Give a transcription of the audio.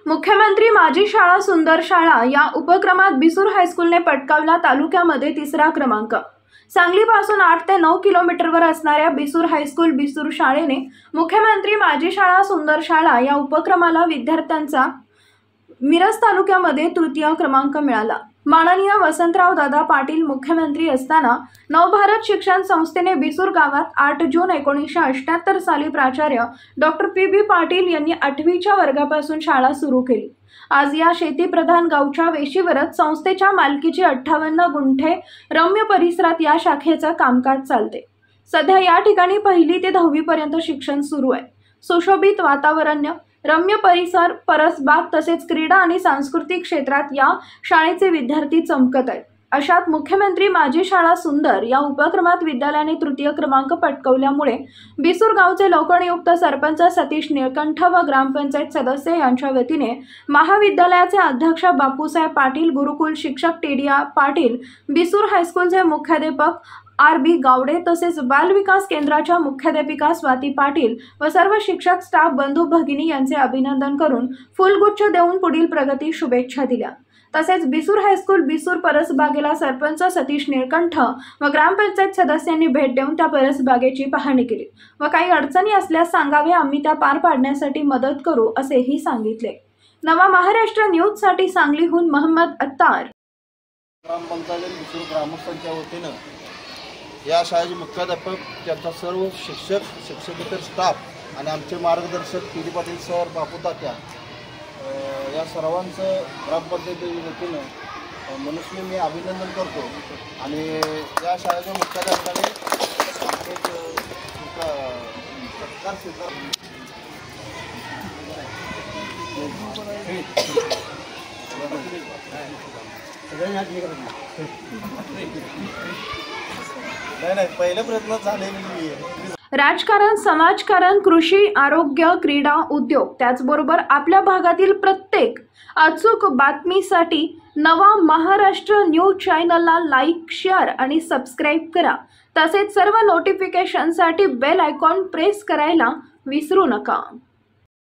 मुख्यमंत्री माझी शाळा सुंदर शाळा या उपक्रमात बिसूर हायस्कूलने पटकावला तालुक्यामध्ये 3रा क्रमांक। सांगलीपासून 8 ते 9 किलोमीटरवर असणाऱ्या बिसूर हायस्कूल बिसूर शाळेने मुख्यमंत्री माझी शाळा सुंदर शाळा या उपक्रमाला विद्यार्थ्यांचा मिरज तालुक्यामध्ये 3य क्रमांक मिळाला। माननीय वसंतराव दादा पाटील मुख्यमंत्री असताना नवभारत शिक्षण संस्थेने बिसूर गावात 8 जून 1978 साली प्राचार्य डॉक्टर पी.बी. पाटील यांनी 8वीच्या वर्गापासून शाळा सुरू केली। आज या शेतीप्रधान गावच्या वेशीवरच संस्थेच्या मालकीची 58 गुंठे रम्य परिसरात या शाखेचा कामकाज चालते। सध्या या ठिकाणी 1ली ते 10वी पर्यंत शिक्षण सुरू आहे। सुशोभित वातावरण, रम्य परिसर, परसबाग तसेच क्रीडा आणि सांस्कृतिक क्षेत्रात या शाळेचे विद्यार्थी चमकत आहेत। अशात मुख्यमंत्री माझी शाळा सुंदर या उपक्रमात विद्यालयाने 3य क्रमांक पटकावल्यामुळे बिसूर गावचे लोकनियुक्त सरपंच सतीश निळकंठ व ग्रामपंचायत सदस्य यांच्या वतीने महाविद्यालयाचे अध्यक्ष बापूसाहेब पाटील, गुरुकुल शिक्षक टीडीआ पाटील, बिसूर हायस्कूलचे मुख्याध्यापक आर.बी. गावडे तसेच बाल विकास केंद्राच्या मुख्याध्यापिका स्वाती पाटील व सर्व शिक्षक स्टाफ बंधू भगिनी यांचे अभिनंदन करून फुलगुच्छ देऊन पुढील प्रगती शुभेच्छा दिल्या। तसेच बिसूर हायस्कूल बिसूर परसबागेला सरपंच सतीश निळकंठ व ग्रामपंचायत सदस्यांनी भेट देऊन त्या परसबागेची पाहणी केली व काही अडचणी असल्यास सांगावे, आम्ही त्या पार पाडण्यासाठी मदत करू असेही सांगितले। नवा महाराष्ट्र न्यूज साठी सांगलीहून मोहम्मद अत्तार। ग्रामपंचायत बिसूर ग्रामस्थांच्या वतीने या शाळेचे मुख्याध्यापक, त्यांचा सर्व शिक्षक, शिक्षकेतर स्टाफ आणि आमचे मार्गदर्शक पी.डी. पाटील सर, बापू तात्या या सर्वांचं ग्रामपंचायतीच्या वतीनं मनुष्य मी अभिनंदन करतो। आणि या शाळेच्या मुख्याध्यापकाने सत्कार स्वीकार नाही पहिला प्रयत्न झाले। राजकारण, समाजकारण, कृषी, आरोग्य, क्रीडा, उद्योग त्याचबरोबर आपल्या भागातील प्रत्येक अचूक बातमीसाठी नवा महाराष्ट्र न्यूज चॅनलला लाईक, शेअर आणि सबस्क्राईब करा। तसेच सर्व नोटिफिकेशनसाठी बेल आयकॉन प्रेस करायला विसरू नका।